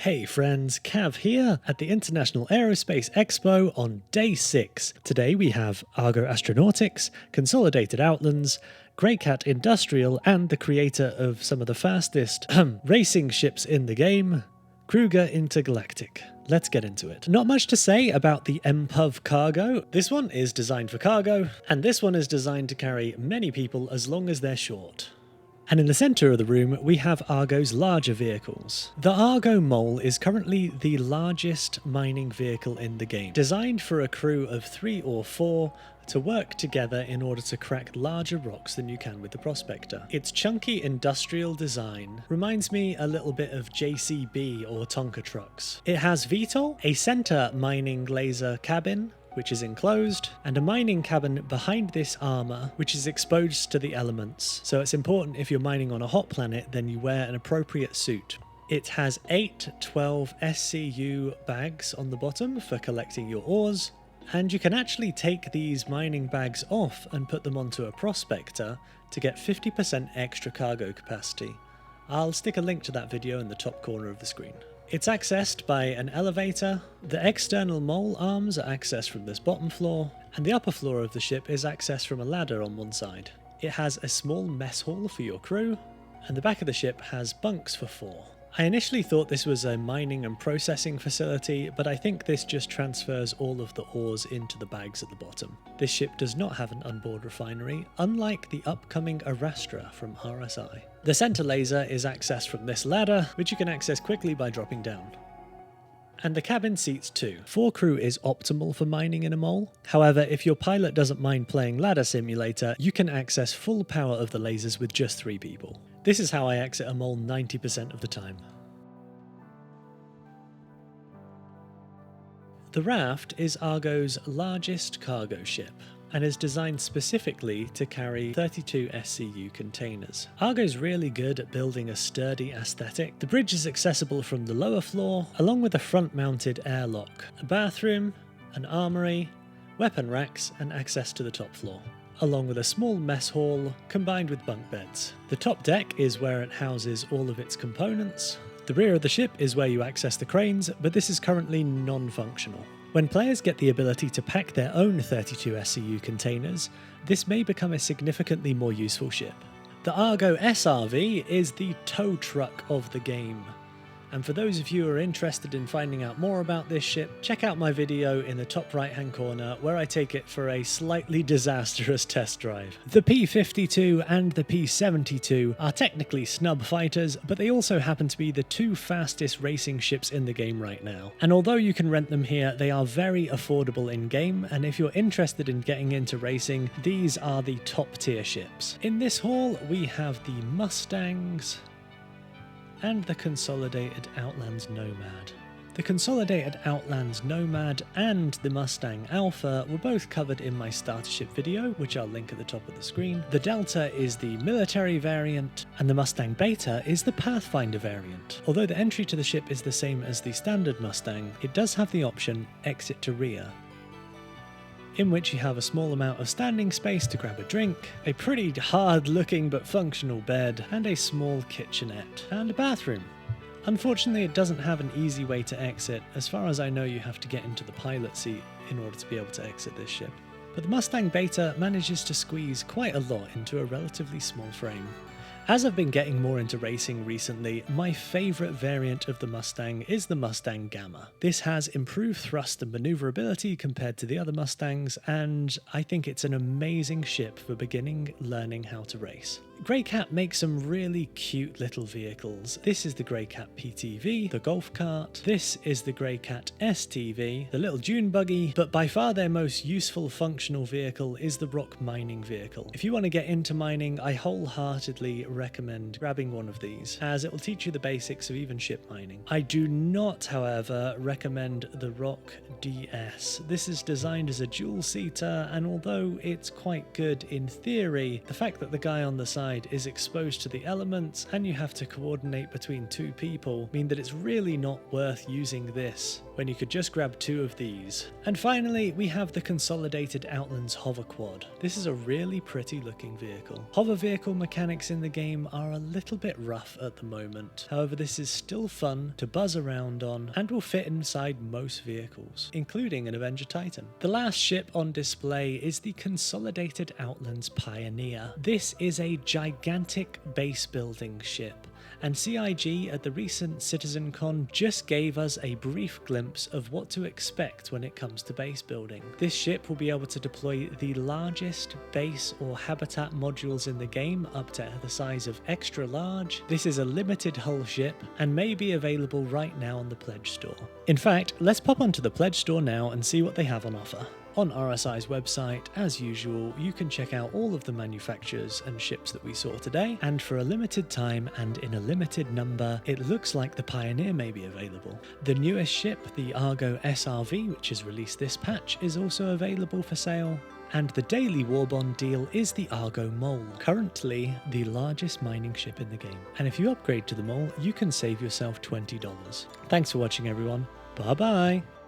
Hey friends, Cav here at the International Aerospace Expo on day 6. Today we have ARGO Astronautics, Consolidated Outlands, Greycat Industrial, and the creator of some of the fastest racing ships in the game, Kruger Intergalactic. Let's get into it. Not much to say about the MPUV cargo. This one is designed for cargo, and this one is designed to carry many people as long as they're short. And in the centre of the room, we have Argo's larger vehicles. The Argo Mole is currently the largest mining vehicle in the game, designed for a crew of 3 or 4 to work together in order to crack larger rocks than you can with the Prospector. Its chunky industrial design reminds me a little bit of JCB or Tonka trucks. It has VTOL, a centre mining laser cabin, which is enclosed, and a mining cabin behind this armour, which is exposed to the elements. So it's important if you're mining on a hot planet, then you wear an appropriate suit. It has 8 12 SCU bags on the bottom for collecting your ores, and you can actually take these mining bags off and put them onto a Prospector to get 50% extra cargo capacity. I'll stick a link to that video in the top corner of the screen. It's accessed by an elevator, the external mole arms are accessed from this bottom floor, and the upper floor of the ship is accessed from a ladder on one side. It has a small mess hall for your crew, and the back of the ship has bunks for 4. I initially thought this was a mining and processing facility, but I think this just transfers all of the ores into the bags at the bottom. This ship does not have an onboard refinery, unlike the upcoming Arastra from RSI. The center laser is accessed from this ladder, which you can access quickly by dropping down. And the cabin seats 2. 4 crew is optimal for mining in a mole. However, if your pilot doesn't mind playing ladder simulator, you can access full power of the lasers with just 3 people. This is how I exit a mole 90% of the time. The Raft is Argo's largest cargo ship, and is designed specifically to carry 32 SCU containers. Argo's really good at building a sturdy aesthetic. The bridge is accessible from the lower floor, along with a front-mounted airlock, a bathroom, an armory, weapon racks, and access to the top floor, along with a small mess hall combined with bunk beds. The top deck is where it houses all of its components. The rear of the ship is where you access the cranes, but this is currently non-functional. When players get the ability to pack their own 32 SCU containers, this may become a significantly more useful ship. The Argo SRV is the tow truck of the game. And for those of you who are interested in finding out more about this ship, check out my video in the top right hand corner where I take it for a slightly disastrous test drive. The P-52 and the P-72 are technically snub fighters, but they also happen to be the 2 fastest racing ships in the game right now. And although you can rent them here, they are very affordable in game, and if you're interested in getting into racing, these are the top tier ships. In this hall we have the Mustangs and the Consolidated Outlands Nomad. The Consolidated Outlands Nomad and the Mustang Alpha were both covered in my starter ship video, which I'll link at the top of the screen. The Delta is the military variant, and the Mustang Beta is the Pathfinder variant. Although the entry to the ship is the same as the standard Mustang, it does have the option Exit to Rear, in which you have a small amount of standing space to grab a drink, a pretty hard looking but functional bed, and a small kitchenette, and a bathroom. Unfortunately, it doesn't have an easy way to exit. As far as I know, you have to get into the pilot seat in order to be able to exit this ship. But the Mustang Beta manages to squeeze quite a lot into a relatively small frame. As I've been getting more into racing recently, my favourite variant of the Mustang is the Mustang Gamma. This has improved thrust and manoeuvrability compared to the other Mustangs, and I think it's an amazing ship for learning how to race. Greycat makes some really cute little vehicles. This is the Greycat PTV, the golf cart. This is the Greycat STV, the little dune buggy, but by far their most useful functional vehicle is the rock mining vehicle. If you want to get into mining, I wholeheartedly recommend grabbing one of these, as it will teach you the basics of even ship mining. I do not, however, recommend the Rock DS. This is designed as a dual-seater, and although it's quite good in theory, the fact that the guy on the side inside is exposed to the elements and you have to coordinate between two people mean that it's really not worth using this when you could just grab two of these. And finally, we have the Consolidated Outlands Hover Quad. This is a really pretty looking vehicle. Hover vehicle mechanics in the game are a little bit rough at the moment. However, this is still fun to buzz around on and will fit inside most vehicles, including an Avenger Titan. The last ship on display is the Consolidated Outlands Pioneer. This is a gigantic base building ship, and CIG at the recent CitizenCon just gave us a brief glimpse of what to expect when it comes to base building. This ship will be able to deploy the largest base or habitat modules in the game, up to the size of extra large. This is a limited hull ship and may be available right now on the Pledge Store. In fact, let's pop onto the Pledge Store now and see what they have on offer. On RSI's website, as usual, you can check out all of the manufacturers and ships that we saw today, and for a limited time and in a limited number, it looks like the Pioneer may be available. The newest ship, the ARGO SRV, which has released this patch, is also available for sale. And the daily Warbond deal is the ARGO Mole, currently the largest mining ship in the game. And if you upgrade to the Mole, you can save yourself $20. Thanks for watching, everyone. Bye bye!